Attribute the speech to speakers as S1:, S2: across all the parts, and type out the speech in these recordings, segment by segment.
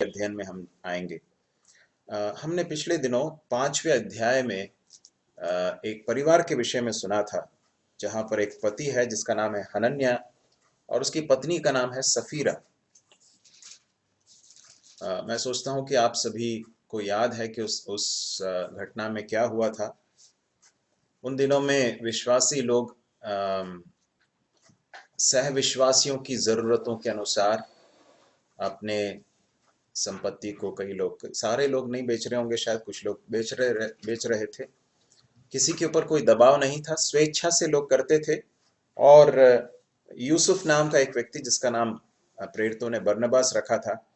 S1: अध्ययन में हम आएंगे। हमने पिछले दिनों 5वें अध्याय में एक परिवार के विषय में सुना था, जहां पर एक पति है जिसका नाम है हनन्याह और उसकी पत्नी का नाम है सफीरा। मैं सोचता हूं कि आप सभी को याद है कि उस घटना में क्या हुआ था। उन दिनों में विश्वासी लोग सह विश्वासियों की जरूरतों के अनुसार अपने संपत्ति को, कई लोग, सारे लोग नहीं बेच रहे होंगे, शायद कुछ लोग बेच रहे थे। किसी के ऊपर कोई दबाव नहीं था, स्वेच्छा से लोग करते थे। और यूसुफ नाम का एक व्यक्ति, जिसका नाम प्रेरितों ने बरनबास रखा था,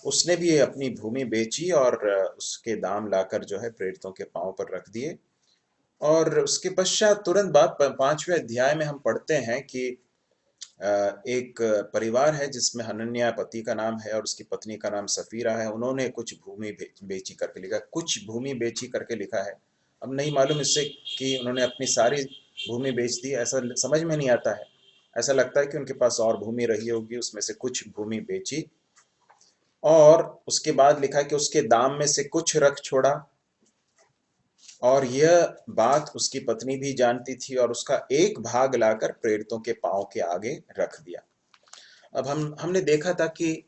S1: उसने भी अपनी भूमि बेची और उसके दाम लाकर जो है प्रेरितों के पांव पर रख दिए। और उसके पश्चात तुरंत बाद 5वें अध्याय में हम पढ़ते हैं कि एक परिवार है जिसमें हनन्याह पति का नाम है और उसकी पत्नी का नाम सफीरा है। उन्होंने कुछ भूमि बेची करके लिखा, कुछ भूमि बेची करके लिखा है। अब नहीं मालूम इससे कि उन्होंने अपनी सारी भूमि बेच दी, ऐसा समझ में नहीं आता है। ऐसा लगता है कि उनके पास और भूमि रही होगी, उसमें से कुछ भूमि बेची और उसके बाद लिखा कि उसके दाम में से कुछ रख छोड़ा। और यह बात उसकी पत्नी भी जानती थी और उसका एक भाग लाकर प्रेरितों के पांव के आगे रख दिया। अब हमने देखा था कि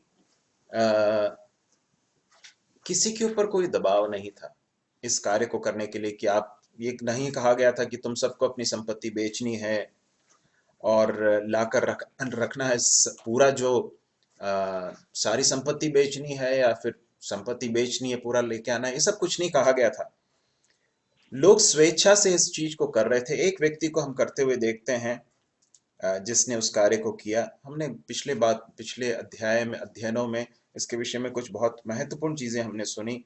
S1: किसी के ऊपर कोई दबाव नहीं था इस कार्य को करने के लिए, कि आप, ये नहीं कहा गया था कि तुम सबको अपनी संपत्ति बेचनी है और लाकर रखना है। पूरा जो सारी संपत्ति बेचनी है या फिर संपत्ति बेचनी है पूरा लेके आना है, ये सब कुछ नहीं कहा गया था। लोग स्वेच्छा से इस चीज को कर रहे थे। एक व्यक्ति को हम करते हुए देखते हैं जिसने उस कार्य को किया। हमने पिछले अध्ययनों में इसके विषय में कुछ बहुत महत्वपूर्ण चीजें हमने सुनी,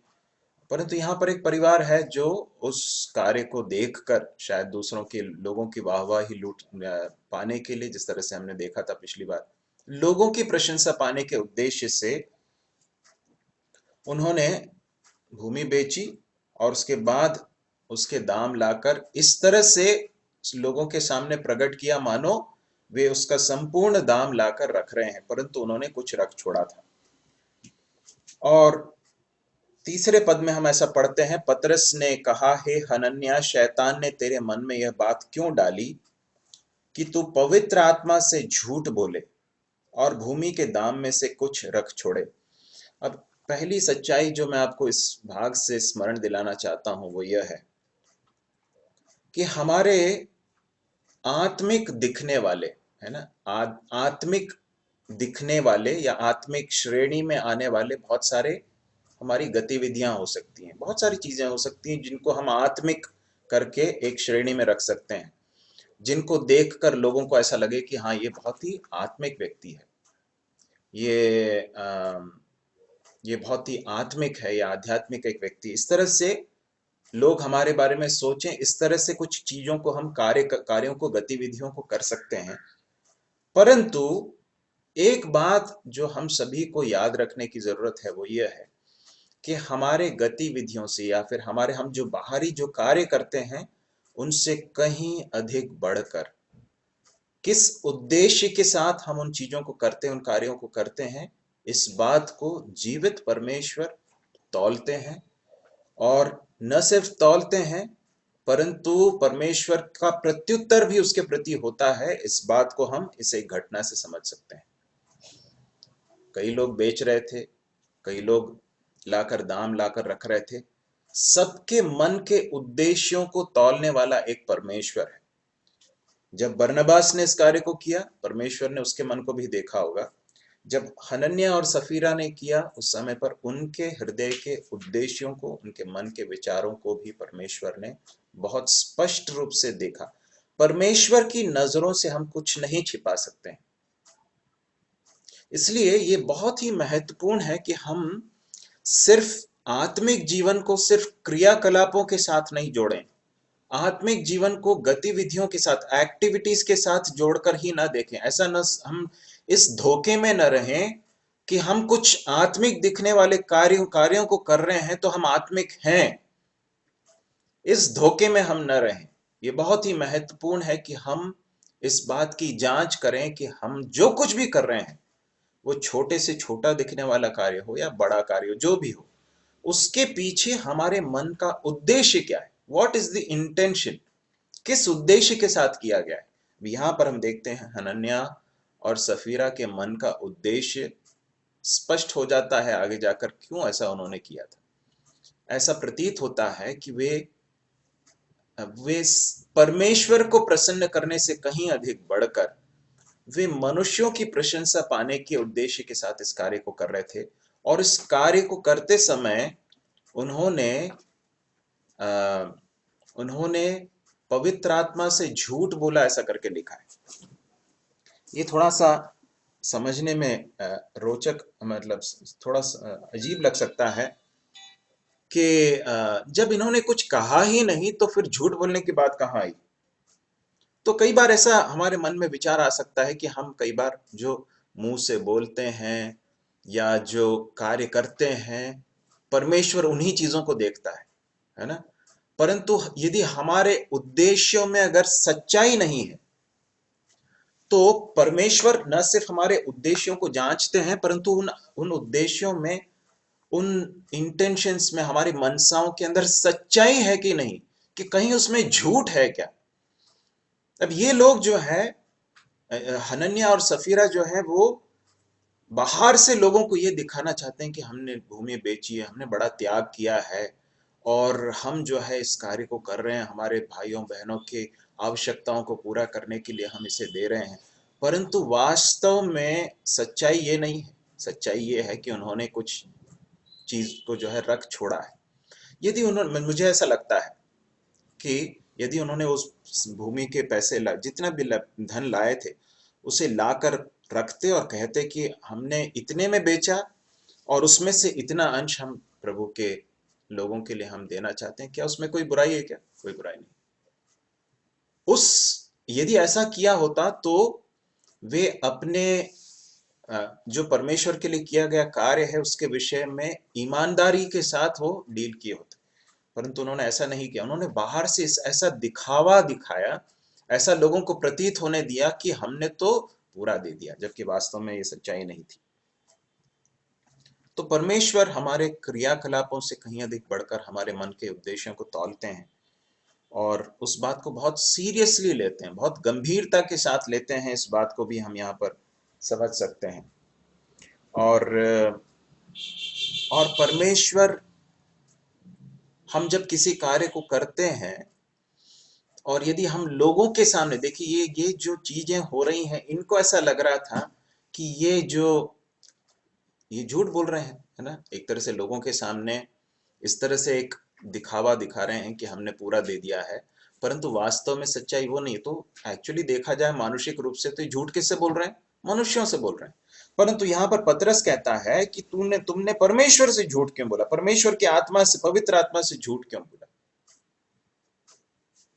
S1: परंतु यहाँ पर एक परिवार है जो उस कार्य को देखकर शायद दूसरों के लोगों की वाहवाही लूट पाने के लिए, जिस तरह से हमने देखा था पिछली बार, लोगों की प्रशंसा पाने के उद्देश्य से उन्होंने भूमि बेची और उसके बाद उसके दाम लाकर इस तरह से लोगों के सामने प्रकट किया मानो वे उसका संपूर्ण दाम लाकर रख रहे हैं, परंतु उन्होंने कुछ रख छोड़ा था। और तीसरे पद में हम ऐसा पढ़ते हैं, पतरस ने कहा, हे हनन्याह, शैतान ने तेरे मन में यह बात क्यों डाली कि तू पवित्र आत्मा से झूठ बोले और भूमि के दाम में से कुछ रख छोड़े। अब पहली सच्चाई जो मैं आपको इस भाग से स्मरण दिलाना चाहता हूं वो यह है कि हमारे आत्मिक दिखने वाले, है ना, आत्मिक दिखने वाले या आत्मिक श्रेणी में आने वाले बहुत सारे हमारी गतिविधियां हो सकती हैं, बहुत सारी चीजें हो सकती हैं जिनको हम आत्मिक करके एक श्रेणी में रख सकते हैं, जिनको देखकर लोगों को ऐसा लगे कि हाँ, ये बहुत ही आत्मिक व्यक्ति है, ये बहुत ही आत्मिक है या आध्यात्मिक एक व्यक्ति। इस तरह से लोग हमारे बारे में सोचें, इस तरह से कुछ चीजों को हम कार्यों को, गतिविधियों को कर सकते हैं। परंतु एक बात जो हम सभी को याद रखने की जरूरत है वो यह है कि हमारे गतिविधियों से या फिर हम जो बाहरी जो कार्य करते हैं उनसे कहीं अधिक बढ़कर किस उद्देश्य के साथ हम उन चीजों को करते हैं, उन कार्यों को करते हैं, इस बात को जीवित परमेश्वर तौलते हैं। और न सिर्फ तौलते हैं परंतु परमेश्वर का प्रत्युत्तर भी उसके प्रति होता है। इस बात को हम इस एक घटना से समझ सकते हैं। कई लोग बेच रहे थे, कई लोग दाम लाकर रख रहे थे। सबके मन के उद्देश्यों को तौलने वाला एक परमेश्वर है। जब बरनबास ने इस कार्य को किया, परमेश्वर ने उसके मन को भी देखा होगा। जब हनन्याह और सफीरा ने किया, उस समय पर उनके हृदय के उद्देश्यों को, उनके मन के विचारों को भी परमेश्वर ने बहुत स्पष्ट रूप से देखा। परमेश्वर की नजरों से हम कुछ नहीं छिपा सकते हैं। इसलिए ये बहुत ही महत्वपूर्ण है कि हम सिर्फ आत्मिक जीवन को सिर्फ क्रियाकलापों के साथ नहीं जोड़ें, आत्मिक जीवन को गतिविधियों के साथ, एक्टिविटीज के साथ जोड़कर ही ना देखें। ऐसा न, हम इस धोखे में न रहें कि हम कुछ आत्मिक दिखने वाले कार्यों को कर रहे हैं तो हम आत्मिक हैं। इस धोखे में हम न रहें। ये बहुत ही महत्वपूर्ण है कि हम इस बात की जांच करें कि हम जो कुछ भी कर रहे हैं वो छोटे से छोटा दिखने वाला कार्य हो या बड़ा कार्य हो, जो भी हो, उसके पीछे हमारे मन का उद्देश्य क्या है, वॉट इज द इंटेंशन, किस उद्देश्य के साथ किया गया है। यहां पर हम देखते हैं हनन्या और सफीरा के मन का उद्देश्य स्पष्ट हो जाता है आगे जाकर, क्यों ऐसा उन्होंने किया था। ऐसा प्रतीत होता है कि वे परमेश्वर को प्रसन्न करने से कहीं अधिक बढ़कर वे मनुष्यों की प्रशंसा पाने के उद्देश्य के साथ इस कार्य को कर रहे थे। और इस कार्य को करते समय उन्होंने उन्होंने पवित्र आत्मा से झूठ बोला, ऐसा करके लिखा है। ये थोड़ा सा समझने में रोचक, मतलब थोड़ा अजीब लग सकता है कि जब इन्होंने कुछ कहा ही नहीं तो फिर झूठ बोलने की बात कहाँ आई। तो कई बार ऐसा हमारे मन में विचार आ सकता है कि हम कई बार जो मुंह से बोलते हैं या जो कार्य करते हैं, परमेश्वर उन्हीं चीजों को देखता है ना। परंतु यदि हमारे उद्देश्यों में अगर सच्चाई नहीं है, तो परमेश्वर न सिर्फ हमारे उद्देश्यों को जांचते हैं, परंतु उन उद्देश्यों में, उन इंटेंशंस में, हमारी मनसाओं के अंदर सच्चाई है कि नहीं, कि कहीं उसमें झूठ है क्या। अब ये लोग जो है, हनन्या और सफीरा जो है, वो बाहर से लोगों को ये दिखाना चाहते हैं कि हमने भूमि बेची है, हमने बड़ा त्याग किया है और हम जो है इस कार्य को कर रहे हैं, हमारे भाइयों बहनों की आवश्यकताओं को पूरा करने के लिए हम इसे दे रहे हैं। परंतु वास्तव में सच्चाई ये नहीं है। सच्चाई ये है कि उन्होंने कुछ चीज को जो है रख छोड़ा है। यदि उन्होंने, मुझे ऐसा लगता है कि यदि उन्होंने उस भूमि के पैसे जितना भी धन लाए थे उसे लाकर रखते और कहते कि हमने इतने में बेचा और उसमें से इतना अंश हम प्रभु के लोगों के लिए हम देना चाहते हैं, क्या उसमें कोई बुराई है? क्या कोई बुराई नहीं। उस यदि ऐसा किया होता तो वे अपने जो परमेश्वर के लिए किया गया कार्य है उसके विषय में ईमानदारी के साथ वो डील किए होते। परंतु उन्होंने ऐसा नहीं किया। उन्होंने बाहर से ऐसा दिखावा दिखाया, ऐसा लोगों को प्रतीत होने दिया कि हमने तो पूरा दे दिया, जबकि वास्तव में ये सच्चाई नहीं थी। तो परमेश्वर हमारे क्रियाकलापों से कहीं अधिक बढ़कर हमारे मन के उद्देश्यों को तौलते हैं और उस बात को बहुत सीरियसली लेते हैं, बहुत गंभीरता के साथ लेते हैं। इस बात को भी हम यहाँ पर समझ सकते हैं। और परमेश्वर, हम जब किसी कार्य को करते हैं और यदि हम लोगों के सामने, देखिए ये जो चीजें हो रही हैं, इनको ऐसा लग रहा था कि ये झूठ बोल रहे हैं, है ना। एक तरह से लोगों के सामने इस तरह से एक दिखावा दिखा रहे हैं कि हमने पूरा दे दिया है, परंतु वास्तव में सच्चाई वो नहीं। तो एक्चुअली देखा जाए मानुषिक रूप से तो झूठ किससे बोल रहे हैं? मनुष्यों से बोल रहे हैं। परंतु यहाँ पर पतरस कहता है कि तुमने परमेश्वर से झूठ क्यों बोला, परमेश्वर की आत्मा से, पवित्र आत्मा से झूठ क्यों बोला।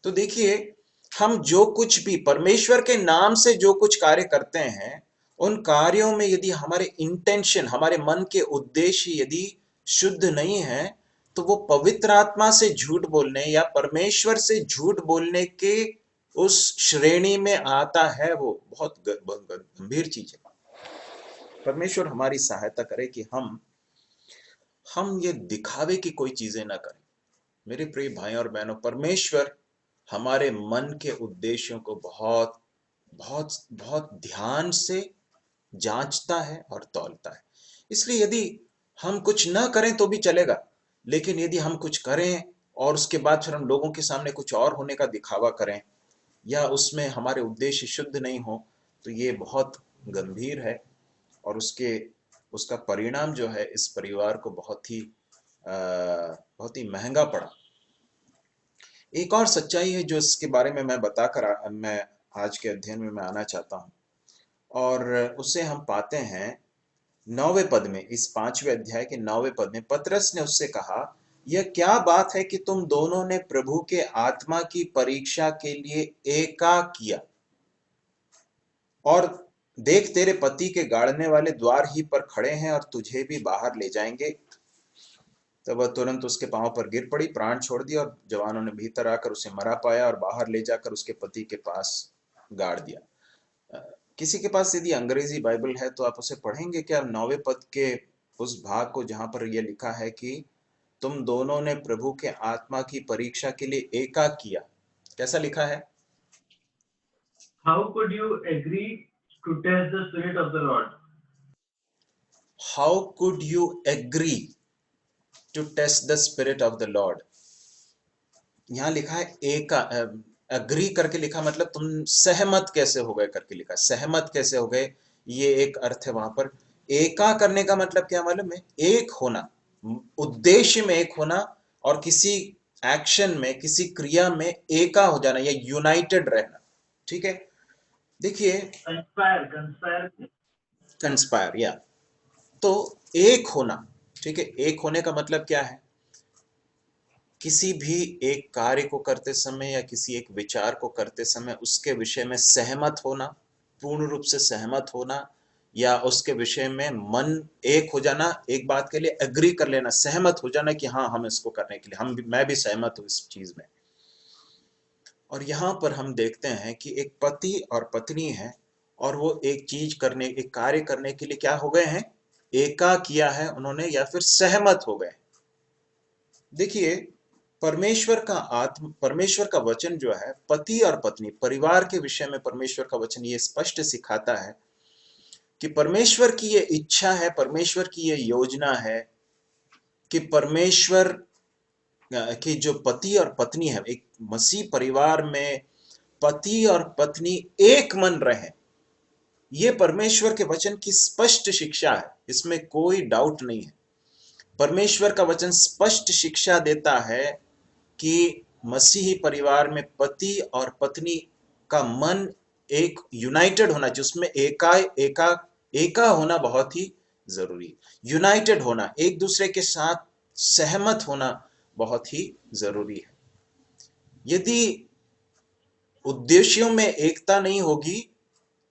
S1: तो देखिए, हम जो कुछ भी परमेश्वर के नाम से जो कुछ कार्य करते हैं, उन कार्यों में यदि हमारे इंटेंशन, हमारे मन के उद्देश्य यदि शुद्ध नहीं है, तो वो पवित्र आत्मा से झूठ बोलने या परमेश्वर से झूठ बोलने के उस श्रेणी में आता है। वो बहुत गंभीर चीज है। परमेश्वर हमारी सहायता करे कि हम ये दिखावे की कोई चीजें ना करें। मेरे प्रिय भाई और बहनों, परमेश्वर हमारे मन के उद्देश्यों को बहुत बहुत बहुत ध्यान से जांचता है और तौलता है। इसलिए यदि हम कुछ ना करें तो भी चलेगा, लेकिन यदि हम कुछ करें और उसके बाद फिर हम लोगों के सामने कुछ और होने का दिखावा करें या उसमें हमारे उद्देश्य शुद्ध नहीं हो, तो ये बहुत गंभीर है और उसका परिणाम जो है इस परिवार को बहुत ही महंगा पड़ा। एक और सच्चाई है जो इसके बारे में मैं आज के अध्ययन में मैं आना चाहता हूँ, और उसे हम पाते हैं 9वें पद में। इस 5वें अध्याय के 9वें पद में पतरस ने उससे कहा, यह क्या बात है कि तुम दोनों ने प्रभु के आत्मा की परीक्षा के लिए एका किया, और देख तेरे पति के गाड़ने वाले द्वार ही पर खड़े हैं और तुझे भी बाहर ले जाएंगे। तब वह तुरंत उसके पांव पर गिर पड़ी, प्राण छोड़ दिया, और जवानों ने भीतर आकर उसे मरा पाया और बाहर ले जाकर उसके पति के पास गाड़ दिया। किसी के पास यदि अंग्रेजी बाइबल है तो आप उसे पढ़ेंगे क्या, 9वें पद के उस भाग को जहां पर यह लिखा है कि तुम दोनों ने प्रभु के आत्मा की परीक्षा के लिए एका किया, कैसा लिखा है?
S2: How could you agree to test the Spirit of the Lord?
S1: How could you agree to test the spirit of the Lord. यहाँ लिखा है एका, अग्री करके लिखा, मतलब तुम सहमत कैसे हो गए करके लिखा, सहमत कैसे हो गए, ये एक अर्थ है वहां पर। एका करने का मतलब क्या मालूम है? एक होना, उद्देश्य में एक होना, और किसी एक्शन में, किसी क्रिया में एका हो जाना या यूनाइटेड रहना। ठीक है, देखिए
S2: कंस्पायर
S1: कंस्पायर, या तो एक होना। ठीक है, एक होने का मतलब क्या है? किसी भी एक कार्य को करते समय या किसी एक विचार को करते समय उसके विषय में सहमत होना, पूर्ण रूप से सहमत होना, या उसके विषय में मन एक हो जाना, एक बात के लिए एग्री कर लेना, सहमत हो जाना कि हाँ हम इसको करने के लिए, मैं भी सहमत हूं इस चीज में। और यहाँ पर हम देखते हैं कि एक पति और पत्नी है, और वो एक चीज करने, एक कार्य करने के लिए क्या हो गए हैं? एका किया है उन्होंने, या फिर सहमत हो गए। देखिए, परमेश्वर का वचन जो है, पति और पत्नी, परिवार के विषय में परमेश्वर का वचन ये स्पष्ट सिखाता है कि परमेश्वर की ये इच्छा है, परमेश्वर की ये योजना है कि परमेश्वर की जो पति और पत्नी है, एक मसीह परिवार में पति और पत्नी एक मन रहे। ये परमेश्वर के वचन की स्पष्ट शिक्षा है, इसमें कोई डाउट नहीं है। परमेश्वर का वचन स्पष्ट शिक्षा देता है कि मसीही परिवार में पति और पत्नी का मन एक यूनाइटेड होना चाहिए, उसमें एका होना बहुत ही जरूरी है। यूनाइटेड होना, एक दूसरे के साथ सहमत होना बहुत ही जरूरी है। यदि उद्देश्यों में एकता नहीं होगी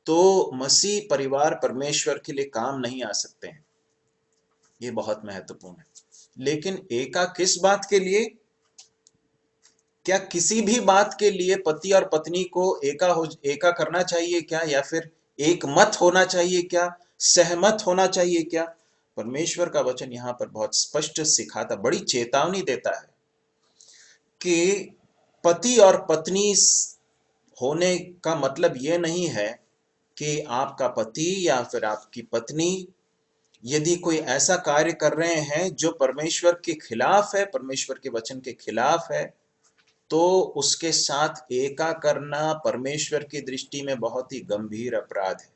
S1: तो मसीह परिवार परमेश्वर के लिए काम नहीं आ सकते हैं, ये बहुत महत्वपूर्ण है। लेकिन एका किस बात के लिए? क्या किसी भी बात के लिए पति और पत्नी को एका करना चाहिए क्या, या फिर एक मत होना चाहिए क्या, सहमत होना चाहिए क्या? परमेश्वर का वचन यहाँ पर बहुत स्पष्ट सिखाता, बड़ी चेतावनी देता है कि पति और पत्नी होने का मतलब ये नहीं है कि आपका पति या फिर आपकी पत्नी यदि कोई ऐसा कार्य कर रहे हैं जो परमेश्वर के खिलाफ है, परमेश्वर के वचन के खिलाफ है, तो उसके साथ एका करना परमेश्वर की दृष्टि में बहुत ही गंभीर अपराध है।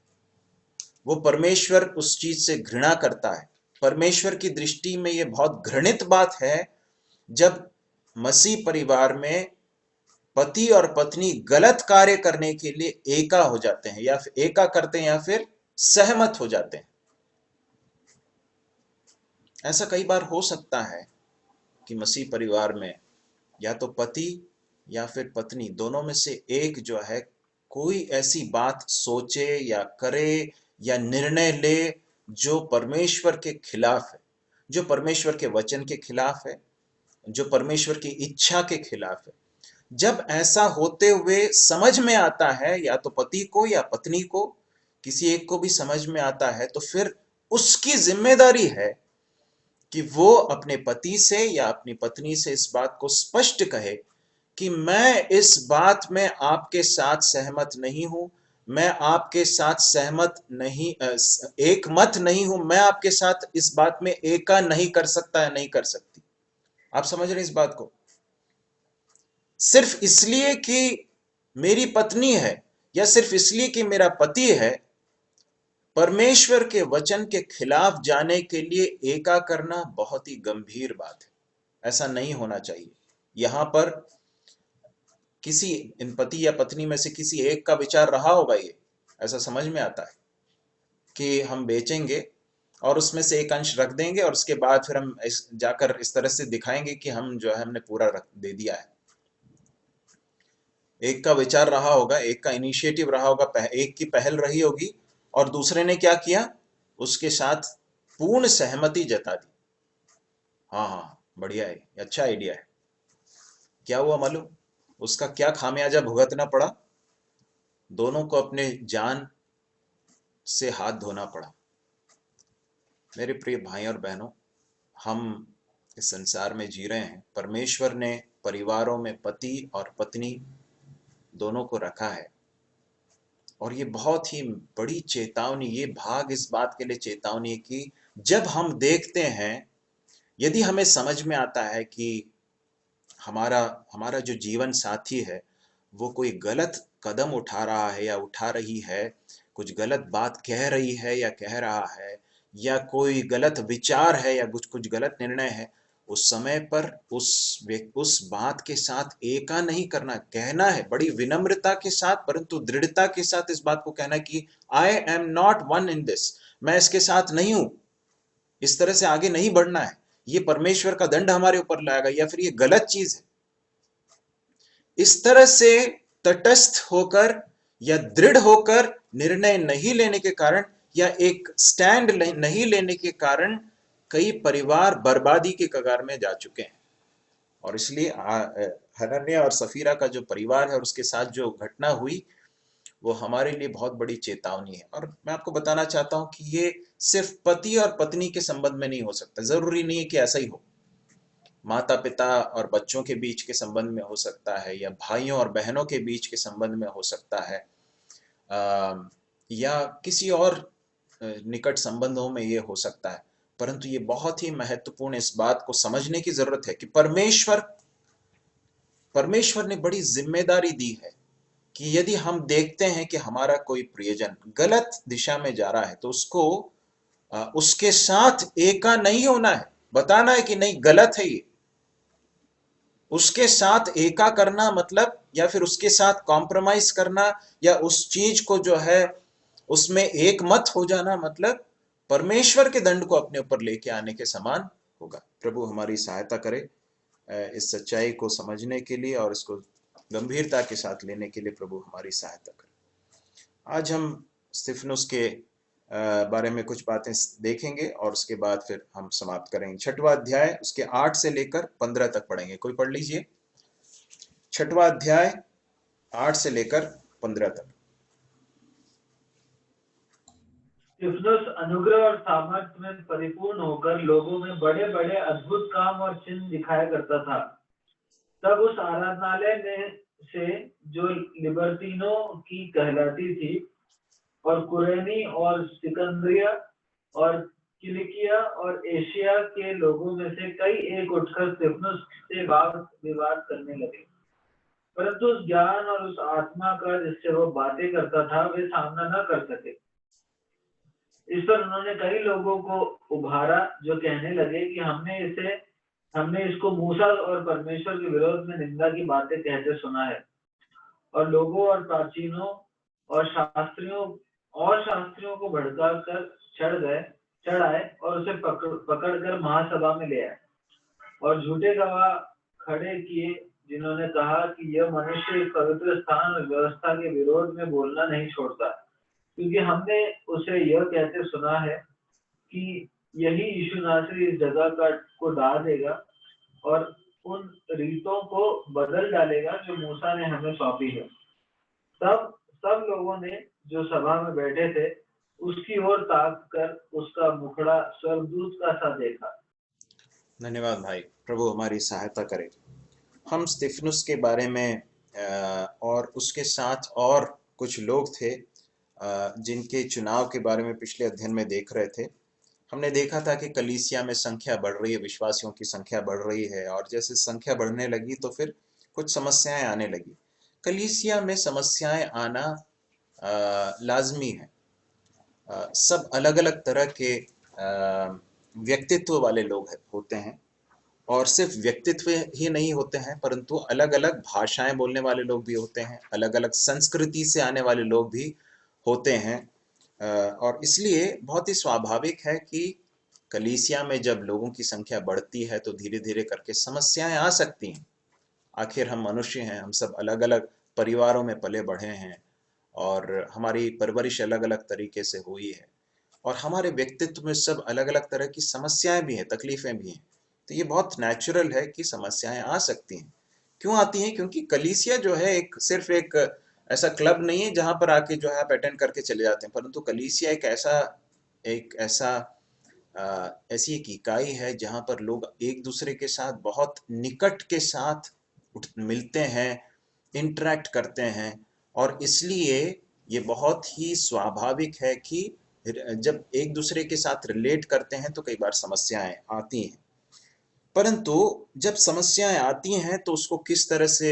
S1: वो परमेश्वर उस चीज से घृणा करता है। परमेश्वर की दृष्टि में यह बहुत घृणित बात है जब मसीह परिवार में पति और पत्नी गलत कार्य करने के लिए एका हो जाते हैं, या फिर एका करते हैं, या फिर सहमत हो जाते हैं। ऐसा कई बार हो सकता है कि मसीह परिवार में या तो पति या फिर पत्नी दोनों में से एक जो है कोई ऐसी बात सोचे या करे या निर्णय ले जो परमेश्वर के खिलाफ है, जो परमेश्वर के वचन के खिलाफ है, जो परमेश्वर की इच्छा के खिलाफ है। जब ऐसा होते हुए समझ में आता है, या तो पति को या पत्नी को, किसी एक को भी समझ में आता है, तो फिर उसकी जिम्मेदारी है कि वो अपने पति से या अपनी पत्नी से इस बात को स्पष्ट कहे कि मैं इस बात में आपके साथ सहमत नहीं हूं, मैं आपके साथ सहमत नहीं, एक मत नहीं हूं, मैं आपके साथ इस बात में एका नहीं कर सकता या नहीं कर सकती। आप समझ रहे हैं इस बात को? सिर्फ इसलिए कि मेरी पत्नी है या सिर्फ इसलिए कि मेरा पति है, परमेश्वर के वचन के खिलाफ जाने के लिए एका करना बहुत ही गंभीर बात है। ऐसा नहीं होना चाहिए। यहां पर किसी इन पति या पत्नी में से किसी एक का विचार रहा होगा, ये ऐसा समझ में आता है कि हम बेचेंगे और उसमें से एक अंश रख देंगे, और उसके बाद फिर हम जाकर इस तरह से दिखाएंगे कि हम जो है हमने पूरा रख दे दिया है। एक का विचार रहा होगा, एक का इनिशिएटिव रहा होगा, एक की पहल रही होगी, और दूसरे ने क्या किया? उसके साथ पूर्ण सहमति जता दी। हाँ हाँ, बढ़िया है, अच्छा आइडिया है। क्या हुआ मालूम? उसका क्या खामियाजा भुगतना पड़ा? दोनों को अपने जान से हाथ धोना पड़ा। मेरे प्रिय भाई और बहनों, हम इस संसार में जी रहे हैं। परमेश्वर ने परिवारों में पति और पत्नी दोनों को रखा है, और ये बहुत ही बड़ी चेतावनी, ये भाग इस बात के लिए चेतावनी है कि जब हम देखते हैं, यदि हमें समझ में आता है कि हमारा हमारा जो जीवन साथी है वो कोई गलत कदम उठा रहा है या उठा रही है, कुछ गलत बात कह रही है या कह रहा है, या कोई गलत विचार है या कुछ कुछ गलत निर्णय है, उस समय पर उस बात के साथ एका नहीं करना, कहना है बड़ी विनम्रता के साथ परंतु दृढ़ता के साथ इस बात को कहना कि I am not one in this, मैं इसके साथ नहीं हूं, इस तरह से आगे नहीं बढ़ना है, ये परमेश्वर का दंड हमारे ऊपर लाएगा या फिर ये गलत चीज है। इस तरह से तटस्थ होकर या दृढ़ होकर निर्णय नहीं लेने के कारण या एक स्टैंड नहीं लेने के कारण कई परिवार बर्बादी के कगार में जा चुके हैं। और इसलिए हनन्याह और सफीरा का जो परिवार है और उसके साथ जो घटना हुई वो हमारे लिए बहुत बड़ी चेतावनी है। और मैं आपको बताना चाहता हूं कि ये सिर्फ पति और पत्नी के संबंध में नहीं हो सकता, जरूरी नहीं है कि ऐसा ही हो, माता पिता और बच्चों के बीच के संबंध में हो सकता है, या भाइयों और बहनों के बीच के संबंध में हो सकता है, या किसी और निकट संबंधों में ये हो सकता है। परंतु ये बहुत ही महत्वपूर्ण इस बात को समझने की जरूरत है कि परमेश्वर ने बड़ी जिम्मेदारी दी है कि यदि हम देखते हैं कि हमारा कोई प्रियजन गलत दिशा में जा रहा है तो उसके साथ एका नहीं होना है, बताना है कि नहीं गलत है ये, उसके साथ एका करना मतलब, या फिर उसके साथ कॉम्प्रोमाइज करना या उस चीज को जो है उसमें एक मत हो जाना मतलब परमेश्वर के दंड को अपने ऊपर लेके आने के समान होगा। प्रभु हमारी सहायता करे इस सच्चाई को समझने के लिए और इसको गंभीरता के साथ लेने के लिए प्रभु हमारी सहायता करे। आज हम स्तिफनुस के बारे में कुछ बातें देखेंगे और उसके बाद फिर हम समाप्त करेंगे। 6वां अध्याय उसके 8 से लेकर 15 तक पढ़ेंगे। कोई पढ़ लीजिए 6वां अध्याय 8 से लेकर 15 तक।
S2: स्तिफनुस अनुग्रह और सामर्थ्य में परिपूर्ण होकर लोगों में बड़े बड़े अद्भुत काम और चिन्ह दिखाया करता था। तब उस आराधनालय में से जो लिबर्टीनों की कहलाती थी और कुरेनी और सिकंदरिया और किलिकिया और एशिया के लोगों में से कई एक उठकर स्तिफनुस से वाद विवाद करने लगे, परंतु उस ज्ञान और उस आत्मा का जिससे वो बातें करता था वे सामना न कर सके। इस पर उन्होंने कई लोगों को उभारा जो कहने लगे कि हमने इसको मूसा और परमेश्वर के विरोध में निंदा की बातें कहते सुना है। और लोगों और प्राचीनों और शास्त्रियों को भड़का कर चढ़ आए और उसे पकड़कर महासभा में ले आए और झूठे गवाह खड़े किए, जिन्होंने कहा कि यह मनुष्य इस पवित्र स्थान और व्यवस्था के विरोध में बोलना नहीं छोड़ता, क्योंकि हमने उसे यह कहते सुना है कि यही यीशु नासरी इस जगह को ढा देगा और उन रीतों को बदल डालेगा जो मूसा ने हमें सौंपी है। तब सब लोगों ने जो सभा में बैठे थे उसकी ओर ताक कर उसका मुखड़ा स्वर्गदूत का सा देखा।
S1: धन्यवाद भाई, प्रभु हमारी सहायता करे। हम स्तिफनुस के बारे में और उसके साथ और कुछ लोग थे जिनके चुनाव के बारे में पिछले अध्ययन में देख रहे थे। हमने देखा था कि कलीसिया में संख्या बढ़ रही है, विश्वासियों की संख्या बढ़ रही है, और जैसे संख्या बढ़ने लगी तो फिर कुछ समस्याएं आने लगी। कलीसिया में समस्याएं आना लाजमी है। सब अलग अलग तरह के व्यक्तित्व वाले लोग होते हैं, और सिर्फ व्यक्तित्व ही नहीं होते हैं परंतु अलग अलग भाषाएं बोलने वाले लोग भी होते हैं, अलग अलग संस्कृति से आने वाले लोग भी होते हैं। और इसलिए बहुत ही स्वाभाविक है कि कलीसिया में जब लोगों की संख्या बढ़ती है तो धीरे धीरे करके समस्याएं आ सकती हैं। आखिर हम मनुष्य हैं, हम सब अलग अलग परिवारों में पले बढ़े हैं और हमारी परवरिश अलग अलग तरीके से हुई है, और हमारे व्यक्तित्व में सब अलग अलग तरह की समस्याएं भी हैं, तकलीफें भी हैं। तो ये बहुत नेचुरल है कि समस्याएं आ सकती हैं। क्यों आती हैं? क्योंकि कलीसिया जो है सिर्फ एक ऐसा क्लब नहीं है जहां पर आके जो है आप अटेंड करके चले जाते हैं, परंतु कलीसिया ऐसी एक इकाई है जहां पर लोग एक दूसरे के साथ बहुत निकट के साथ मिलते हैं, इंटरेक्ट करते हैं। और इसलिए ये बहुत ही स्वाभाविक है कि जब एक दूसरे के साथ रिलेट करते हैं तो कई बार समस्याएं आती हैं, परंतु जब समस्याएं आती हैं तो उसको किस तरह से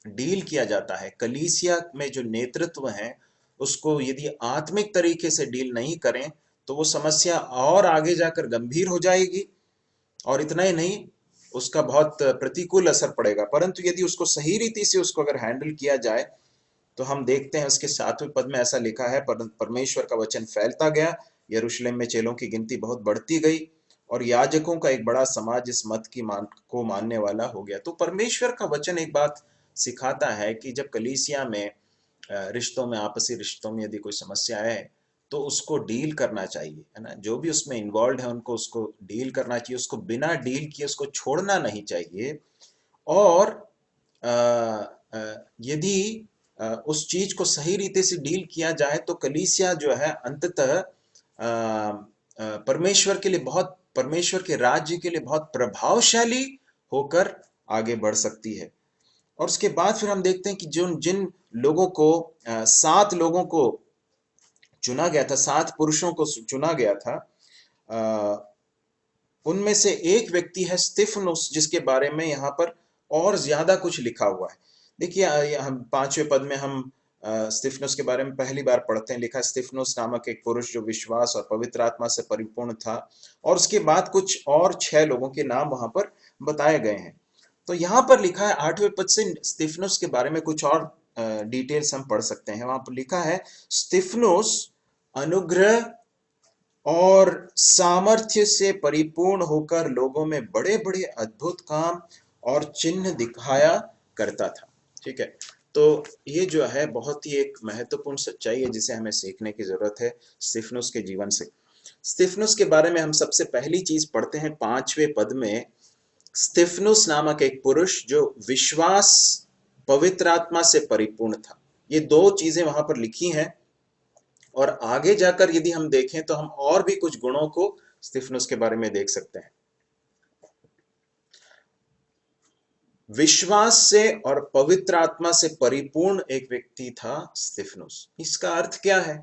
S1: डील किया जाता है। कलीसिया में जो नेतृत्व है उसको यदि आत्मिक तरीके से डील नहीं करें तो वो समस्या और आगे जाकर गंभीर हो जाएगी, और इतना ही नहीं, उसका बहुत प्रतिकूल असर पड़ेगा। परंतु यदि उसको सही रीति से उसको अगर हैंडल किया जाए तो हम देखते हैं उसके 7वें पद में ऐसा लिखा है, परमेश्वर का वचन फैलता गया, यरूशलेम में चेलों की गिनती बहुत बढ़ती गई और याजकों का एक बड़ा समाज इस मत को मानने वाला हो गया। तो परमेश्वर का वचन एक बात सिखाता है कि जब कलीसिया में रिश्तों में, आपसी रिश्तों में यदि कोई समस्या है तो उसको डील करना चाहिए, है ना। जो भी उसमें इन्वॉल्व है उनको उसको डील करना चाहिए, उसको बिना डील किए उसको छोड़ना नहीं चाहिए। और यदि उस चीज को सही रीति से डील किया जाए तो कलीसिया जो है अंततः परमेश्वर के लिए बहुत, परमेश्वर के राज्य के लिए बहुत प्रभावशाली होकर आगे बढ़ सकती है। और उसके बाद फिर हम देखते हैं कि जिन लोगों को 7 लोगों को चुना गया था, 7 पुरुषों को चुना गया था, उनमें से एक व्यक्ति है स्तिफनुस, जिसके बारे में यहाँ पर और ज्यादा कुछ लिखा हुआ है। देखिए हम 5वें पद में हम स्तिफनुस के बारे में पहली बार पढ़ते हैं। लिखा, स्तिफनुस नामक एक पुरुष जो विश्वास और पवित्र आत्मा से परिपूर्ण था। और उसके बाद कुछ और 6 लोगों के नाम वहां पर बताए गए हैं। तो यहाँ पर लिखा है 8वें पद से स्तिफनुस के बारे में कुछ और डिटेल्स हम पढ़ सकते हैं। वहां पर लिखा है, स्तिफनुस अनुग्रह और सामर्थ्य से परिपूर्ण होकर लोगों में बड़े बड़े अद्भुत काम और चिन्ह दिखाया करता था। ठीक है, तो ये जो है बहुत ही एक महत्वपूर्ण सच्चाई है जिसे हमें सीखने की जरूरत है स्तिफनुस के जीवन से। स्तिफनुस के बारे में हम सबसे पहली चीज पढ़ते हैं 5वें पद में। स्तिफनुस नामक एक पुरुष जो विश्वास, पवित्र आत्मा से परिपूर्ण था। ये 2 चीजें वहां पर लिखी हैं, और आगे जाकर यदि हम देखें तो हम और भी कुछ गुणों को स्तिफनुस के बारे में देख सकते हैं। विश्वास से और पवित्र आत्मा से परिपूर्ण एक व्यक्ति था स्तिफनुस। इसका अर्थ क्या है?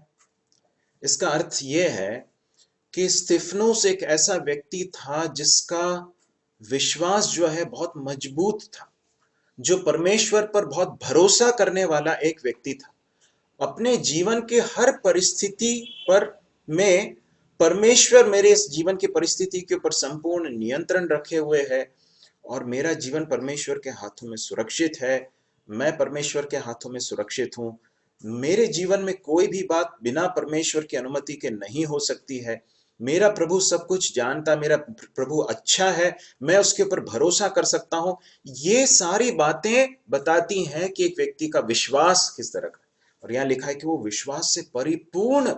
S1: इसका अर्थ यह है कि स्तिफनुस एक ऐसा व्यक्ति था जिसका विश्वास जो है बहुत मजबूत था, जो परमेश्वर पर बहुत भरोसा करने वाला एक व्यक्ति था। अपने जीवन के हर परिस्थिति पर में परमेश्वर मेरे इस जीवन की परिस्थिति के ऊपर संपूर्ण नियंत्रण रखे हुए है, और मेरा जीवन परमेश्वर के हाथों में सुरक्षित है। मैं परमेश्वर के हाथों में सुरक्षित हूं। मेरे जीवन में कोई भी बात बिना परमेश्वर की अनुमति के नहीं हो सकती है। मेरा प्रभु सब कुछ जानता, मेरा प्रभु अच्छा है, मैं उसके ऊपर भरोसा कर सकता हूं। ये सारी बातें बताती हैं कि एक व्यक्ति का विश्वास किस तरह का। और यहां लिखा है कि वो विश्वास से परिपूर्ण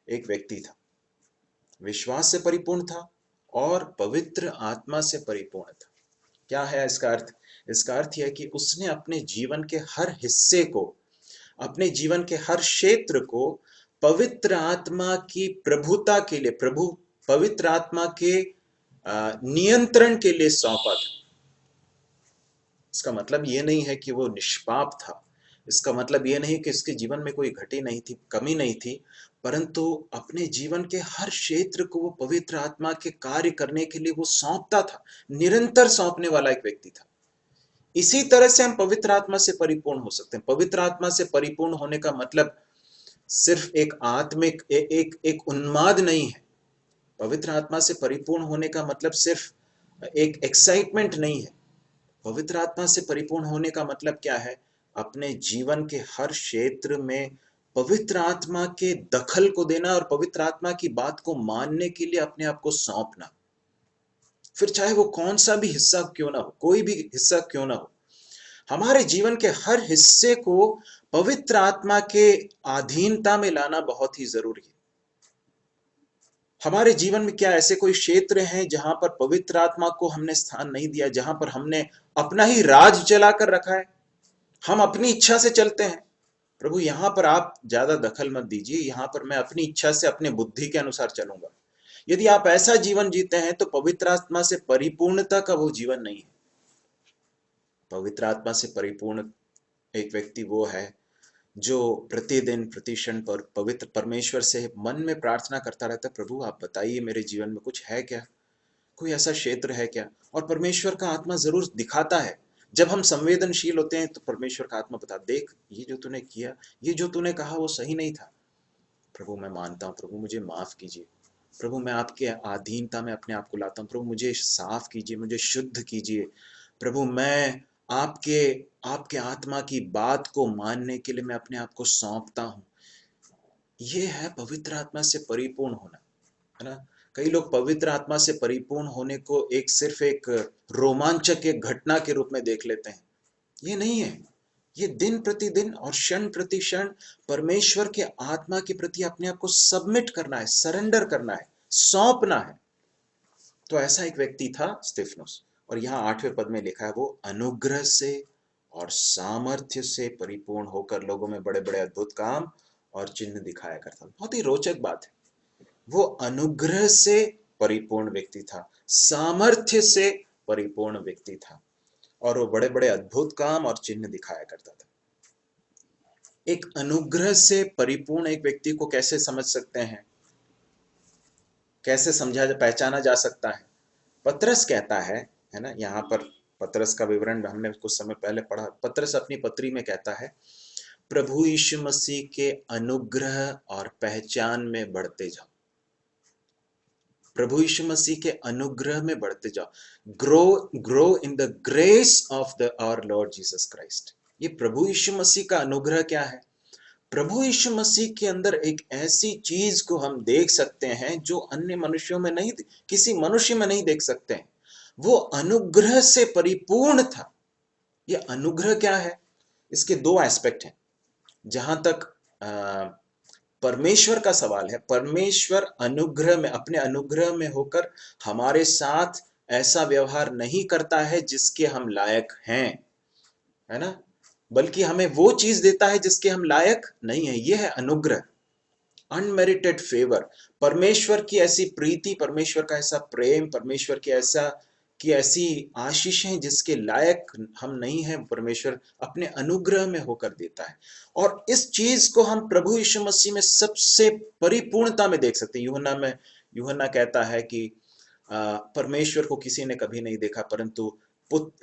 S1: एक व्यक्ति था, विश्वास से परिपूर्ण था और पवित्र आत्मा से परिपूर्ण था। क्या है इसका अर्थ? इसका अर्थ यह कि उसने अपने जीवन के हर हिस्से को, अपने जीवन के हर क्षेत्र को पवित्र आत्मा की प्रभुता के लिए, पवित्र आत्मा के नियंत्रण के लिए सौंपा था। इसका मतलब यह नहीं है कि वो निष्पाप था, इसका मतलब यह नहीं कि इसके जीवन में कोई घटी नहीं थी, कमी नहीं थी, परंतु अपने जीवन के हर क्षेत्र को वो पवित्र आत्मा के कार्य करने के लिए वो सौंपता था, निरंतर सौंपने वाला एक व्यक्ति था। इसी तरह से हम पवित्र आत्मा से परिपूर्ण हो सकते हैं। पवित्र आत्मा से परिपूर्ण होने का मतलब सिर्फ एक आत्मिक एक उन्माद नहीं है। पवित्र आत्मा से परिपूर्ण होने का मतलब सिर्फ एक एक्साइटमेंट नहीं है। पवित्र आत्मा से परिपूर्ण होने का मतलब क्या है? अपने जीवन के हर क्षेत्र में पवित्र आत्मा के दखल को देना और पवित्र आत्मा की बात को मानने के लिए अपने आप को सौंपना। फिर चाहे वो कौन सा भी हिस्सा क्यों ना हो, कोई भी हिस्सा क्यों ना हो, हमारे जीवन के हर हिस्से को पवित्र आत्मा के अधीनता में लाना बहुत ही जरूरी है। हमारे जीवन में क्या ऐसे कोई क्षेत्र हैं जहां पर पवित्र आत्मा को हमने स्थान नहीं दिया, जहां पर हमने अपना ही राज चलाकर रखा है, हम अपनी इच्छा से चलते हैं, प्रभु यहाँ पर आप ज्यादा दखल मत दीजिए, यहाँ पर मैं अपनी इच्छा से अपने बुद्धि के अनुसार चलूंगा। यदि आप ऐसा जीवन जीते हैं तो पवित्र आत्मा से परिपूर्णता का वो जीवन नहीं है। पवित्र आत्मा से परिपूर्ण एक व्यक्ति वो है जो प्रतिदिन प्रतिक्षण पर पवित्र परमेश्वर से मन में प्रार्थना करता रहता है, प्रभु आप बताइए मेरे जीवन में कुछ है क्या, कोई ऐसा क्षेत्र है क्या। और परमेश्वर का आत्मा जरूर दिखाता है। जब हम संवेदनशील होते हैं तो परमेश्वर का आत्मा बता, देख ये जो तूने किया, ये जो तूने कहा वो सही नहीं था। प्रभु मैं मानता हूँ, प्रभु मुझे माफ कीजिए, प्रभु मैं आपके अधीनता में अपने आप को लाता हूँ, प्रभु मुझे साफ कीजिए, मुझे शुद्ध कीजिए। प्रभु मैं आपके आपके आत्मा की बात को मानने के लिए मैं अपने आप को सौंपता हूँ। ये है पवित्र आत्मा से परिपूर्ण होना, है ना। कई लोग पवित्र आत्मा से परिपूर्ण होने को एक सिर्फ एक रोमांचक एक घटना के रूप में देख लेते हैं। ये नहीं है। ये दिन प्रतिदिन और क्षण प्रति क्षण परमेश्वर के आत्मा के प्रति अपने आप को सबमिट करना है, सरेंडर करना है, सौंपना है। तो ऐसा एक व्यक्ति था स्तिफनुस, और यहाँ 8वें पद में लिखा है वो अनुग्रह से और सामर्थ्य से परिपूर्ण होकर लोगों में बड़े बड़े अद्भुत काम और चिन्ह दिखाया करता। बहुत ही रोचक बात है। वो अनुग्रह से परिपूर्ण व्यक्ति था, सामर्थ्य से परिपूर्ण व्यक्ति था, और वो बड़े बड़े अद्भुत काम और चिन्ह दिखाया करता था। एक अनुग्रह से परिपूर्ण एक व्यक्ति को कैसे समझ सकते हैं, कैसे समझा पहचाना जा सकता है। पतरस कहता है ना, यहाँ पर पतरस का विवरण हमने कुछ समय पहले पढ़ा। पतरस अपनी पत्री में कहता है, प्रभु यीशु मसीह के अनुग्रह और पहचान में बढ़ते जाओ। प्रभु यीशु मसीह के अनुग्रह में बढ़ते जाओ। Grow in the grace of the our Lord Jesus Christ. ये प्रभु यीशु मसीह का अनुग्रह क्या है? प्रभु यीशु मसीह के अंदर एक ऐसी चीज को हम देख सकते हैं जो अन्य मनुष्यों में नहीं, किसी मनुष्य में नहीं देख सकते हैं। वो अनुग्रह से परिपूर्ण था। ये अनुग्रह क्या है? इसके दो एस्पेक्ट हैं। जहां तक परमेश्वर का सवाल है, परमेश्वर अनुग्रह में, अपने अनुग्रह में होकर हमारे साथ ऐसा व्यवहार नहीं करता है जिसके हम लायक हैं, है ना, बल्कि हमें वो चीज देता है जिसके हम लायक नहीं है। यह है अनुग्रह, अनमेरिटेड फेवर। परमेश्वर की ऐसी प्रीति, परमेश्वर का ऐसा प्रेम, परमेश्वर की ऐसी आशीषें जिसके लायक हम नहीं हैं, परमेश्वर अपने अनुग्रह में होकर देता है। और इस चीज को हम प्रभु यीशु मसीह में सबसे परिपूर्णता में देख सकते हैं। यूहन्ना कहता है कि परमेश्वर को किसी ने कभी नहीं देखा, परंतु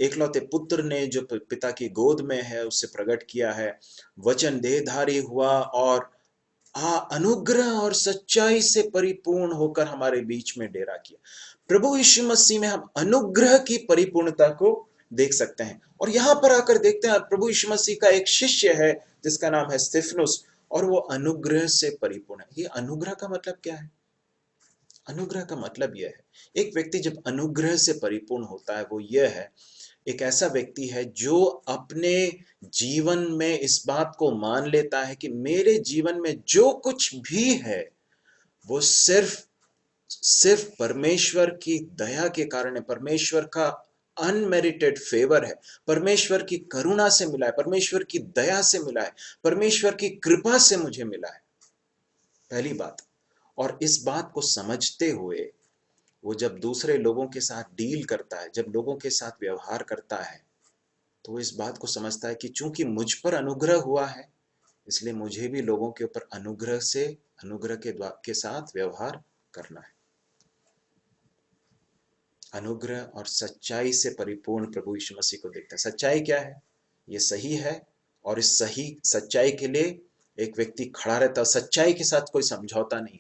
S1: एकलौते पुत्र ने जो पिता की गोद में है उससे प्रकट किया है। वचन देहधारी हुआ और अनुग्रह और सच्चाई से परिपूर्ण होकर हमारे बीच में डेरा किया। प्रभु यीशु मसीह में हम अनुग्रह की परिपूर्णता को देख सकते हैं। और यहां पर आकर देखते हैं प्रभु यीशु मसीह का एक शिष्य है जिसका नाम है स्तिफनुस, और वो अनुग्रह से परिपूर्ण है। ये अनुग्रह का मतलब क्या है? अनुग्रह का मतलब यह है, एक व्यक्ति जब अनुग्रह से परिपूर्ण होता है वो यह है, एक ऐसा व्यक्ति है जो अपने जीवन में इस बात को मान लेता है कि मेरे जीवन में जो कुछ भी है वो सिर्फ परमेश्वर की दया के कारण है, परमेश्वर का अनमेरिटेड फेवर है, परमेश्वर की करुणा से मिला है, परमेश्वर की दया से मिला है, परमेश्वर की कृपा से मुझे मिला है। पहली बात। और इस बात को समझते हुए वो जब दूसरे लोगों के साथ डील करता है, जब लोगों के साथ व्यवहार करता है, तो वो इस बात को समझता है कि चूंकि मुझ पर अनुग्रह हुआ है, इसलिए मुझे भी लोगों के ऊपर अनुग्रह के साथ व्यवहार करना है। अनुग्रह और सच्चाई से परिपूर्ण प्रभु यीशु मसीह को देखते हैं। सच्चाई क्या है? ये सही है, और इस सही सच्चाई के लिए एक व्यक्ति खड़ा रहता है। सच्चाई के साथ कोई समझौता नहीं।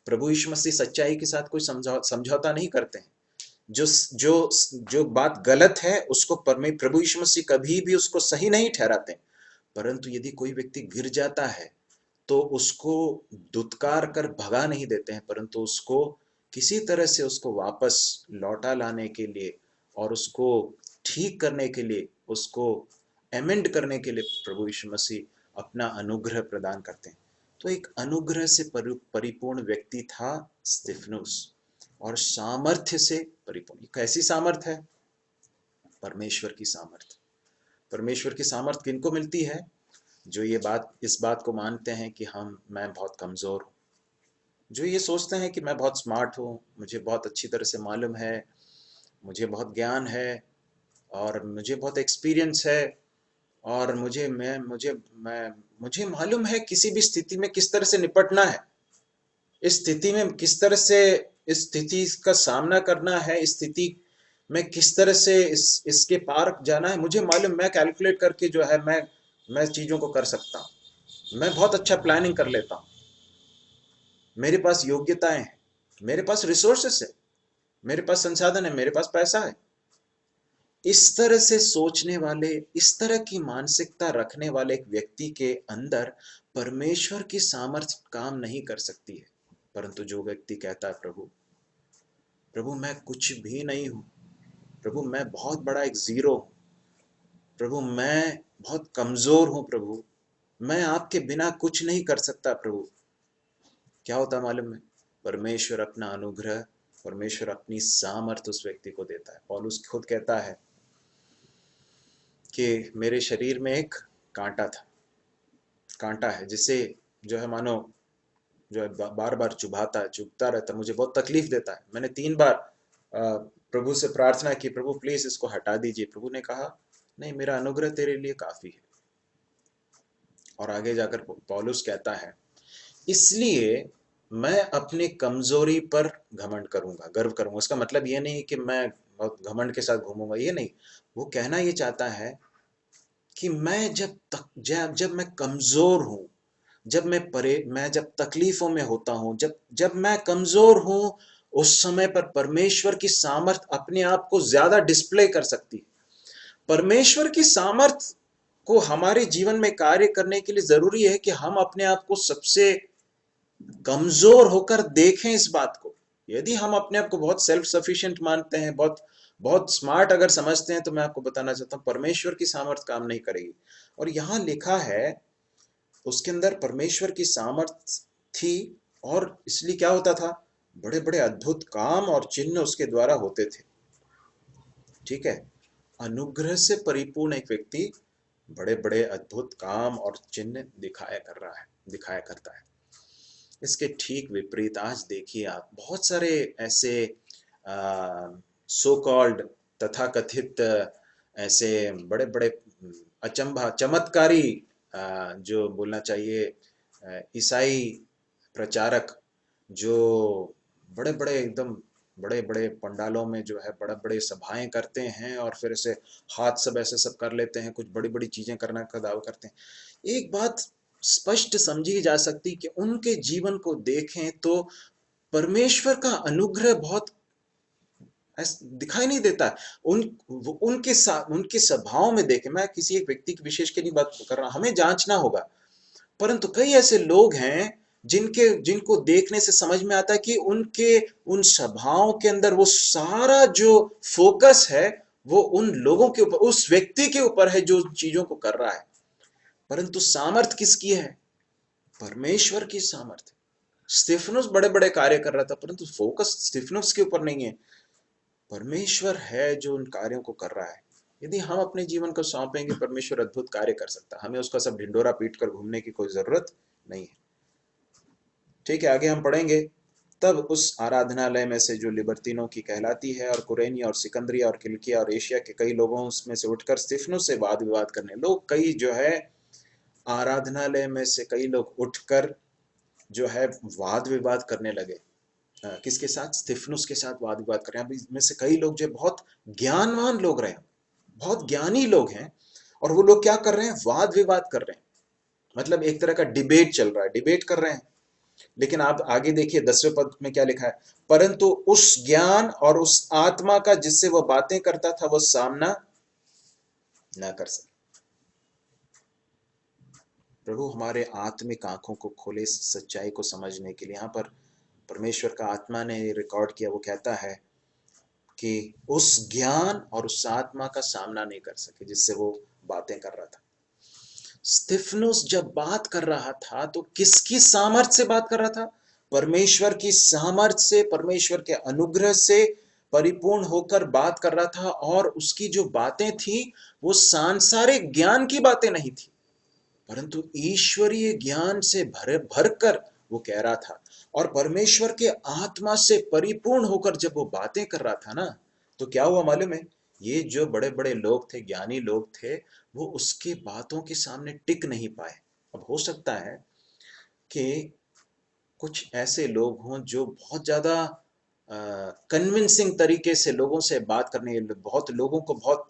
S1: प्रभु यीशु मसीह सच्चाई के साथ कोई समझौता नहीं करते हैं। जो जो जो बात गलत है उसको प्रभु यीशु मसीह कभी भी उसको सही नहीं ठहराते, परंतु यदि कोई व्यक्ति गिर जाता है तो उसको दुत्कार कर भगा नहीं देते हैं, परंतु उसको किसी तरह से उसको वापस लौटा लाने के लिए और उसको ठीक करने के लिए, उसको एमेंड करने के लिए प्रभु यीशु मसीह अपना अनुग्रह प्रदान करते हैं। तो एक अनुग्रह से परिपूर्ण व्यक्ति था स्तिफनुस, और सामर्थ्य से परिपूर्ण। कैसी सामर्थ्य है? परमेश्वर की सामर्थ्य। परमेश्वर की सामर्थ्य किनको मिलती है? जो इस बात को मानते हैं कि मैं बहुत कमजोर हूँ, जो ये सोचते हैं कि मैं बहुत स्मार्ट हूँ, मुझे बहुत अच्छी तरह से मालूम है, मुझे बहुत ज्ञान है और मुझे बहुत एक्सपीरियंस है और मुझे मालूम है किसी भी स्थिति में किस तरह से निपटना है, इस स्थिति में किस तरह से इस स्थिति का सामना करना है, इस स्थिति में किस तरह से इसके पार जाना है, मुझे मालूम, मैं कैलकुलेट करके जो है मैं चीजों को कर सकता हूँ, मैं बहुत अच्छा प्लानिंग कर लेता हूँ, मेरे पास योग्यताएं हैं, मेरे पास रिसोर्सेस है, मेरे पास संसाधन है, मेरे पास पैसा है। इस तरह से सोचने वाले, इस तरह की मानसिकता रखने वाले एक व्यक्ति के अंदर परमेश्वर की सामर्थ्य काम नहीं कर सकती है। परंतु जो व्यक्ति कहता है, प्रभु प्रभु मैं कुछ भी नहीं हूं, प्रभु मैं बहुत बड़ा एक जीरो हूं, प्रभु मैं बहुत कमजोर हूं, प्रभु मैं आपके बिना कुछ नहीं कर सकता, प्रभु, क्या होता मालूम है? परमेश्वर अपना अनुग्रह, परमेश्वर अपनी सामर्थ्य उस व्यक्ति को देता है। पौलुस खुद कहता है कि मेरे शरीर में एक कांटा था, कांटा है जिसे जो है मानो जो है बार बार चुभता रहता, मुझे बहुत तकलीफ देता है। मैंने 3 बार प्रभु से प्रार्थना की, प्रभु प्लीज इसको हटा दीजिए। प्रभु ने कहा नहीं, मेरा अनुग्रह तेरे लिए काफी है। और आगे जाकर पौलुस कहता है, इसलिए मैं अपनी कमजोरी पर घमंड करूंगा, गर्व करूंगा। उसका मतलब ये नहीं कि मैं बहुत घमंड के साथ घूमूंगा, ये नहीं। वो कहना ये चाहता है कि मैं जब मैं कमजोर हूं, मैं जब तकलीफों में होता हूं, जब मैं कमजोर हूं, उस समय पर परमेश्वर की सामर्थ अपने आप को ज्यादा डिस्प्ले कर सकती है। परमेश्वर की सामर्थ को हमारे जीवन में कार्य करने के लिए जरूरी है कि हम अपने आप को सबसे कमजोर होकर देखें इस बात को। यदि हम अपने आप को बहुत सेल्फ सफिशिएंट मानते हैं, बहुत बहुत स्मार्ट अगर समझते हैं, तो मैं आपको बताना चाहता हूं परमेश्वर की सामर्थ काम नहीं करेगी। और यहां लिखा है उसके अंदर परमेश्वर की सामर्थ थी, और इसलिए क्या होता था, बड़े बड़े अद्भुत काम और चिन्ह उसके द्वारा होते थे। ठीक है, अनुग्रह से परिपूर्ण एक व्यक्ति बड़े बड़े अद्भुत काम और चिन्ह दिखाया करता है। इसके ठीक विपरीत आज देखिए आप, बहुत सारे ऐसे सो कॉल्ड तथाकथित ऐसे बड़े बड़े अचंभा चमत्कारी, जो बोलना चाहिए ईसाई प्रचारक, जो बड़े बड़े एकदम बड़े बड़े पंडालों में जो है बड़े बड़े सभाएं करते हैं और फिर ऐसे हाथ सब ऐसे सब कर लेते हैं, कुछ बड़ी बड़ी चीजें करने का दावा करते हैं। एक बात स्पष्ट समझी जा सकती कि उनके जीवन को देखें तो परमेश्वर का अनुग्रह बहुत दिखाई नहीं देता। उनके स्वभाव में देखें, मैं किसी एक व्यक्ति की विशेष की नहीं बात कर रहा, हमें जांचना होगा। परंतु कई ऐसे लोग हैं जिनको देखने से समझ में आता है कि उनके उन स्वभाव के अंदर वो सारा जो फोकस है वो उन लोगों के ऊपर, उस व्यक्ति के ऊपर है जो चीजों को कर रहा है। परंतु सामर्थ किसकी है? परमेश्वर की सामर्थ। स्तिफनुस बड़े बड़े कार्य कर रहा था, परंतु फोकस स्तिफनुस के ऊपर नहीं है, परमेश्वर है जो उन कार्यों को कर रहा है। यदि हम अपने जीवन को सौंपेंगे, परमेश्वर अद्भुत कार्य कर सकता है। हमें उसका सब ढिंडोरा पीट कर घूमने की कोई जरूरत नहीं है। ठीक है, आगे हम पढ़ेंगे। तब उस आराधनालय में से जो लिबर्तिनों की कहलाती है और कुरेनी और सिकंदरिया और किलिकिया और एशिया के कई लोगों उसमें से उठकर स्तिफनुस से वाद विवाद करने लोग, कई जो है आराधनालय में से कई लोग उठकर जो है वाद विवाद करने लगे। किसके साथ? स्तिफनुस के साथ वाद विवाद कर रहे हैं। अब इसमें से कई लोग जो बहुत ज्ञानवान लोग रहे हैं, बहुत ज्ञानी लोग हैं, और वो लोग क्या कर रहे हैं? वाद विवाद कर रहे हैं। मतलब एक तरह का डिबेट चल रहा है, डिबेट कर रहे हैं। लेकिन आप आगे देखिए 10वें पद में क्या लिखा है, परंतु उस ज्ञान और उस आत्मा का जिससे वह बातें करता था, वह सामना न कर सके। प्रभु हमारे आत्मिक आंखों को खोले सच्चाई को समझने के लिए। यहाँ पर परमेश्वर का आत्मा ने रिकॉर्ड किया, वो कहता है कि उस ज्ञान और उस आत्मा का सामना नहीं कर सके जिससे वो बातें कर रहा था। स्तिफनुस जब बात कर रहा था तो किसकी सामर्थ्य से बात कर रहा था? परमेश्वर की सामर्थ्य से, परमेश्वर के अनुग्रह से परिपूर्ण होकर बात कर रहा था। और उसकी जो बातें थी वो सांसारिक ज्ञान की बातें नहीं थी, परंतु ईश्वरीय ज्ञान से भरकर वो कह रहा था, और परमेश्वर के आत्मा से परिपूर्ण होकर जब वो बातें कर रहा था ना, तो क्या हुआ मालूम है? ये जो बड़े बड़े लोग थे, ज्ञानी लोग थे, वो उसके बातों के सामने टिक नहीं पाए। अब हो सकता है कि कुछ ऐसे लोग हों जो बहुत ज्यादा कन्विंसिंग तरीके से लोगों से बात करने, बहुत लोगों को बहुत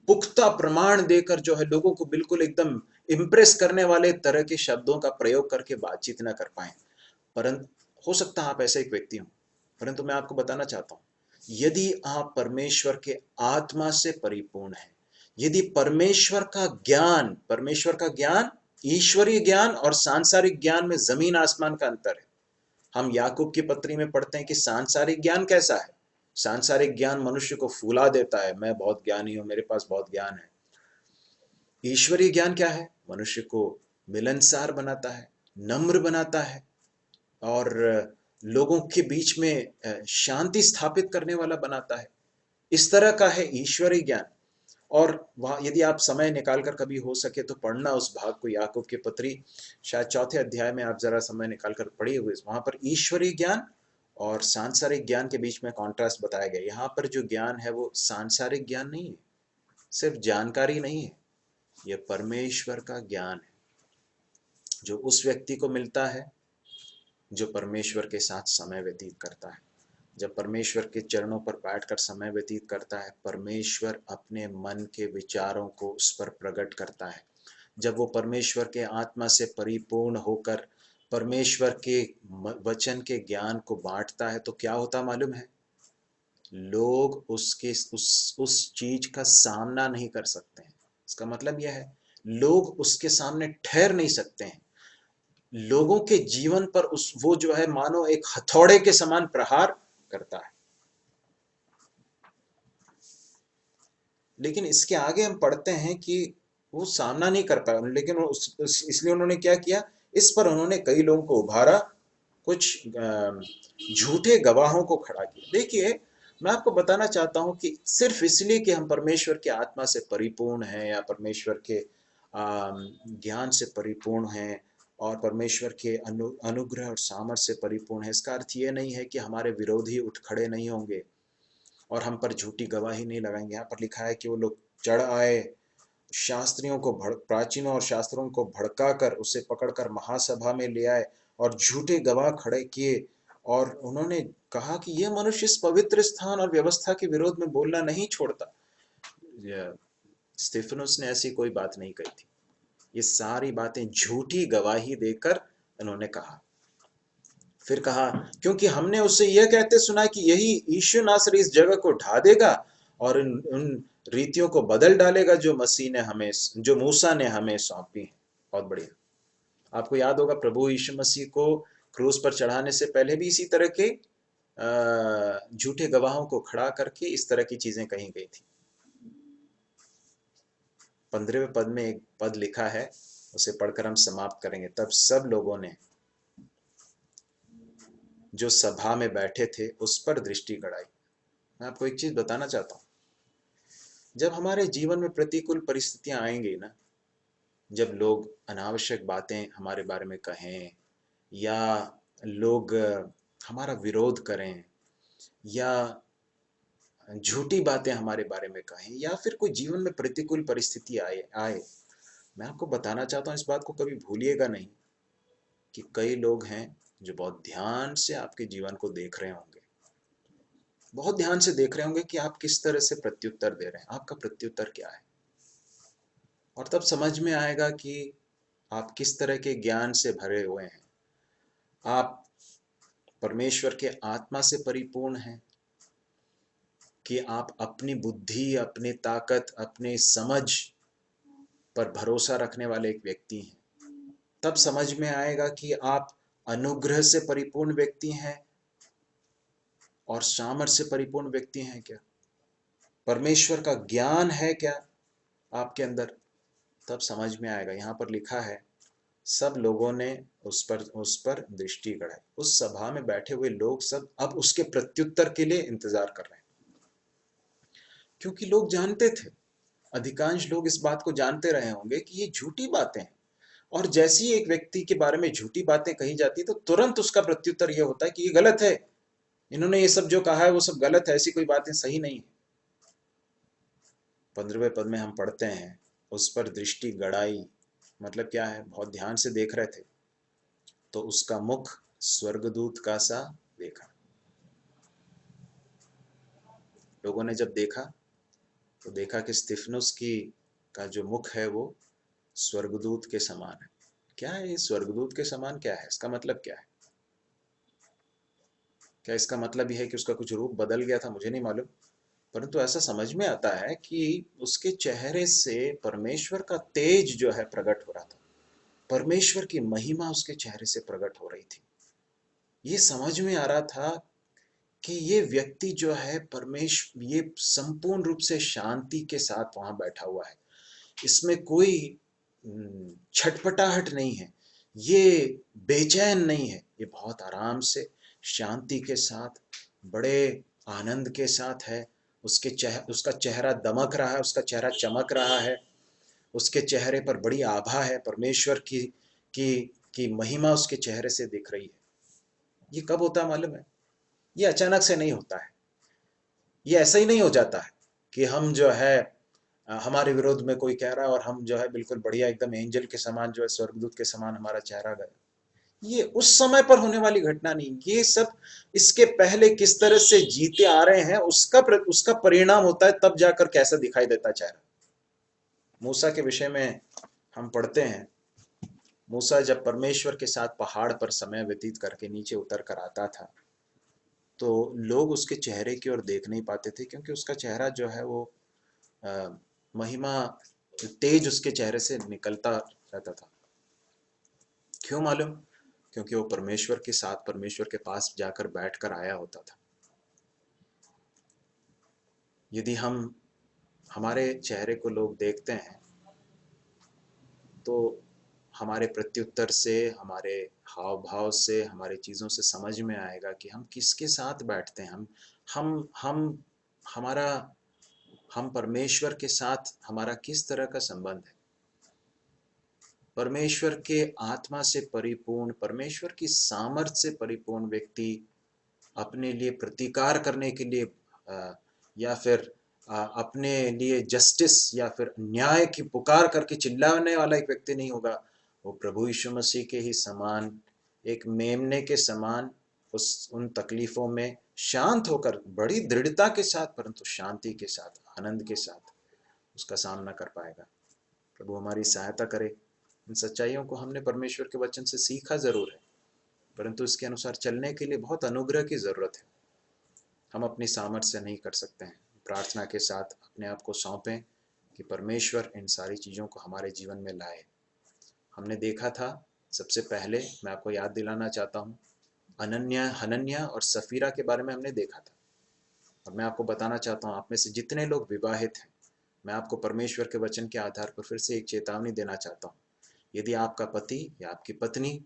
S1: पुख्ता प्रमाण देकर जो है लोगों को बिल्कुल एकदम इम्प्रेस करने वाले तरह के शब्दों का प्रयोग करके बातचीत ना कर पाए। परंतु हो सकता है आप ऐसा एक व्यक्ति हो, परंतु मैं आपको बताना चाहता हूं, यदि आप परमेश्वर के आत्मा से परिपूर्ण हैं, यदि परमेश्वर का ज्ञान ईश्वरीय ज्ञान और सांसारिक ज्ञान में जमीन आसमान का अंतर है। हम याकूब की पत्री में पढ़ते हैं कि सांसारिक ज्ञान कैसा है? सांसारिक ज्ञान मनुष्य को फूला देता है, मैं बहुत ज्ञानी हूं, मेरे पास बहुत ज्ञान है। ईश्वरीय ज्ञान क्या है? मनुष्य को मिलनसार बनाता है, नम्र बनाता है, और लोगों के बीच में शांति स्थापित करने वाला बनाता है। इस तरह का है ईश्वरीय ज्ञान। और वहाँ यदि आप समय निकालकर कभी हो सके तो पढ़ना उस भाग को, याकूब की पत्री शायद 4 अध्याय में आप जरा समय निकालकर पढ़िए हुए, वहां पर ईश्वरीय ज्ञान और सांसारिक ज्ञान के बीच में कॉन्ट्रास्ट बताया गया। यहाँ पर जो ज्ञान है वो सांसारिक ज्ञान नहीं है, सिर्फ जानकारी नहीं है, यह परमेश्वर का ज्ञान है, जो उस व्यक्ति को मिलता है जो परमेश्वर के साथ समय व्यतीत करता है। जब परमेश्वर के चरणों पर बैठकर समय व्यतीत करता है, परमेश्वर अपने मन के विचारों को उस पर प्रकट करता है। जब वो परमेश्वर के आत्मा से परिपूर्ण होकर परमेश्वर के वचन के ज्ञान को बांटता है, तो क्या होता मालूम है? लोग उसके उस चीज का सामना नहीं कर सकते हैं। इसका मतलब यह है, लोग उसके सामने ठहर नहीं सकते हैं। लोगों के जीवन पर वो जो है मानो एक हथौड़े के समान प्रहार करता है। लेकिन इसके आगे हम पढ़ते हैं कि वो सामना नहीं कर पाए, लेकिन इसलिए उन्होंने क्या किया? इस पर उन्होंने कई लोगों को उभारा, कुछ झूठे गवाहों को खड़ा किया। देखिए, मैं आपको बताना चाहता हूं कि सिर्फ इसलिए कि हम परमेश्वर की आत्मा से परिपूर्ण हैं या परमेश्वर के ज्ञान से परिपूर्ण हैं और परमेश्वर के अनुग्रह और सामर्थ्य से परिपूर्ण है, इसका अर्थ ये नहीं है कि हमारे विरोधी उठ खड़े नहीं होंगे और हम पर झूठी गवाही नहीं लगाएंगे। यहाँ पर लिखा है कि वो लोग चढ़ आए, शास्त्रियों को प्राचीनों और शास्त्रों को भड़काकर उसे पकड़कर महासभा में ले आए और झूठे गवाह खड़े किए, और उन्होंने कहा कि यह मनुष्य इस पवित्र स्थान और व्यवस्था के विरोध में बोलना नहीं छोड़ता। स्टेफनोस ने ऐसी कोई बात नहीं कही थी। ये सारी बातें झूठी गवाही देकर उन्होंने कहा। फिर कहा, क्योंकि हमने उससे यह कहते सुना कि यही यीशु नासरी इस जगह को ढा देगा और उन रीतियों को बदल डालेगा जो मूसा ने हमें सौंपी है। बहुत बढ़िया। आपको याद होगा प्रभु यीशु मसीह को क्रूस पर चढ़ाने से पहले भी इसी तरह के झूठे गवाहों को खड़ा करके इस तरह की चीजें कही गई थी। 15वें पद में एक पद लिखा है, उसे पढ़कर हम समाप्त करेंगे। तब सब लोगों ने जो सभा में बैठे थे उस पर दृष्टि गड़ाई। मैं आपको एक चीज बताना चाहता हूं, जब हमारे जीवन में प्रतिकूल परिस्थितियां आएंगी ना, जब लोग अनावश्यक बातें हमारे बारे में कहें या लोग हमारा विरोध करें या झूठी बातें हमारे बारे में कहें या फिर कोई जीवन में प्रतिकूल परिस्थिति आए, मैं आपको बताना चाहता हूं, इस बात को कभी भूलिएगा नहीं कि कई लोग हैं जो बहुत ध्यान से आपके जीवन को देख रहे होंगे, बहुत ध्यान से देख रहे होंगे कि आप किस तरह से प्रत्युत्तर दे रहे हैं, आपका प्रत्युत्तर क्या है। और तब समझ में आएगा कि आप किस तरह के ज्ञान से भरे हुए हैं। आप परमेश्वर के आत्मा से परिपूर्ण हैं कि आप अपनी बुद्धि, अपनी ताकत, अपनी समझ पर भरोसा रखने वाले एक व्यक्ति हैं। तब समझ में आएगा कि आप अनुग्रह से परिपूर्ण व्यक्ति हैं और सामर्थ्य से परिपूर्ण व्यक्ति हैं क्या, परमेश्वर का ज्ञान है क्या आपके अंदर। तब समझ में आएगा। यहाँ पर लिखा है, सब लोगों ने उस पर दृष्टि गड़ाई। उस सभा में बैठे हुए लोग सब अब उसके प्रत्युत्तर के लिए इंतजार कर रहे हैं, क्योंकि लोग जानते थे अधिकांश लोग इस बात को जानते रहे होंगे कि ये झूठी बातें हैं, और जैसी एक व्यक्ति के बारे में झूठी बातें कही जाती है तो तुरंत उसका प्रत्युत्तर ये होता है कि ये गलत है, इन्होंने ये सब जो कहा है वो सब गलत है, ऐसी कोई बातें सही नहीं है। 15वें पद में हम पढ़ते हैं, उस पर दृष्टि गड़ाई, मतलब क्या है, बहुत ध्यान से देख रहे थे तो उसका मुख स्वर्गदूत का सा देखा। लोगों ने जब देखा तो देखा कि स्तिफनुस की का जो मुख है वो स्वर्गदूत के समान है। क्या है ये स्वर्गदूत के समान, क्या है इसका मतलब, क्या है? क्या इसका मतलब यह है कि उसका कुछ रूप बदल गया था? मुझे नहीं मालूम, परंतु ऐसा समझ में आता है कि उसके चेहरे से परमेश्वर का तेज जो है प्रकट हो रहा था, परमेश्वर की महिमा उसके चेहरे से प्रकट हो रही थी। ये समझ में आ रहा था कि ये व्यक्ति जो है परमेश्वर, ये संपूर्ण रूप से शांति के साथ वहां बैठा हुआ है, इसमें कोई छटपटाहट नहीं है, ये बेचैन नहीं है, ये बहुत आराम से शांति के साथ बड़े आनंद के साथ है। उसका चेहरा दमक रहा है, उसका चेहरा चमक रहा है, उसके चेहरे पर बड़ी आभा है, परमेश्वर की महिमा उसके चेहरे से दिख रही है। ये कब होता है मालूम है? ये अचानक से नहीं होता है, ये ऐसा ही नहीं हो जाता है कि हम जो है हमारे विरोध में कोई कह रहा है और हम जो है बिल्कुल बढ़िया एकदम एंजल के समान जो है स्वर्गदूत के समान हमारा चेहरा गया। ये उस समय पर होने वाली घटना नहीं, ये सब इसके पहले किस तरह से जीते आ रहे हैं उसका परिणाम होता है, तब जाकर कैसा दिखाई देता चेहरा। मूसा के विषय में हम पढ़ते हैं, मूसा जब परमेश्वर के साथ पहाड़ पर समय व्यतीत करके नीचे उतर कर आता था तो लोग उसके चेहरे की ओर देख नहीं पाते थे, क्योंकि उसका चेहरा जो है वो महिमा, तेज उसके चेहरे से निकलता रहता था। क्यों मालूम? क्योंकि वो परमेश्वर के साथ, परमेश्वर के पास जाकर बैठकर आया होता था। यदि हम हमारे चेहरे को लोग देखते हैं तो हमारे प्रत्युत्तर से, हमारे हाव भाव से, हमारे चीज़ों से समझ में आएगा कि हम किसके साथ बैठते हैं, हम हमारा हम परमेश्वर के साथ हमारा किस तरह का संबंध है। परमेश्वर के आत्मा से परिपूर्ण, परमेश्वर की सामर्थ्य से परिपूर्ण व्यक्ति अपने लिए प्रतिकार करने के लिए या फिर अपने लिए जस्टिस या फिर न्याय की पुकार करके चिल्लाने वाला एक व्यक्ति नहीं होगा। वो प्रभु यीशु मसीह के ही समान, एक मेमने के समान उन तकलीफों में शांत होकर बड़ी दृढ़ता के साथ, परंतु शांति के साथ, आनंद के साथ उसका सामना कर पाएगा। प्रभु हमारी सहायता करे। इन सच्चाइयों को हमने परमेश्वर के वचन से सीखा जरूर है, परंतु इसके अनुसार चलने के लिए बहुत अनुग्रह की जरूरत है। हम अपनी सामर्थ्य से नहीं कर सकते हैं। प्रार्थना के साथ अपने आप को सौंपें कि परमेश्वर इन सारी चीज़ों को हमारे जीवन में लाए। हमने देखा था, सबसे पहले मैं आपको याद दिलाना चाहता हूँ, हनन्या और सफीरा के बारे में हमने देखा था। और मैं आपको बताना चाहता हूँ, आप में से जितने लोग विवाहित हैं, मैं आपको परमेश्वर के वचन के आधार पर फिर से एक चेतावनी देना चाहता हूँ। यदि आपका पति या आपकी पत्नी,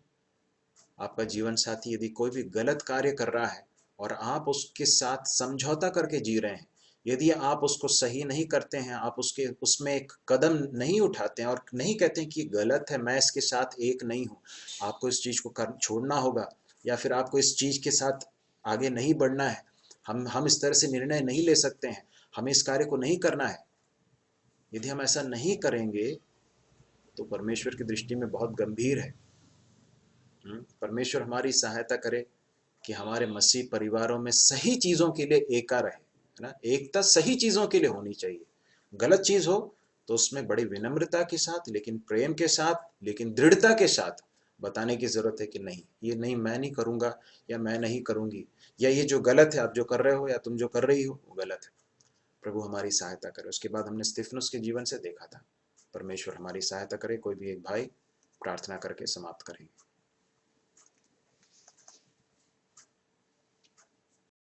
S1: आपका जीवन साथी यदि कोई भी गलत कार्य कर रहा है और आप उसके साथ समझौता करके जी रहे हैं, यदि आप उसको सही नहीं करते हैं, आप उसमें एक कदम नहीं उठाते हैं और नहीं कहते हैं कि गलत है, मैं इसके साथ एक नहीं हूँ, आपको इस चीज़ को छोड़ना होगा, या फिर आपको इस चीज़ के साथ आगे नहीं बढ़ना है, हम इस तरह से निर्णय नहीं ले सकते हैं, हमें इस कार्य को नहीं करना है। यदि हम ऐसा नहीं करेंगे तो परमेश्वर की दृष्टि में बहुत गंभीर है। परमेश्वर हमारी सहायता करे कि हमारे मसीह परिवारों में सही चीज़ों के लिए एका रहे, है ना। एकता सही चीज़ों के लिए होनी चाहिए। गलत चीज़ हो तो उसमें बड़ी विनम्रता के साथ, लेकिन प्रेम के साथ, लेकिन दृढ़ता के साथ बताने की ज़रूरत है कि नहीं, ये नहीं, मैं नहीं करूँगा या मैं नहीं करूँगी, या ये जो गलत है आप जो कर रहे हो या तुम जो कर रही हो वो गलत है। प्रभु हमारी सहायता करे। उसके बाद हमने स्तिफनुस के जीवन से देखा था। परमेश्वर हमारी सहायता करे। कोई भी एक भाई प्रार्थना करके समाप्त करेंगे।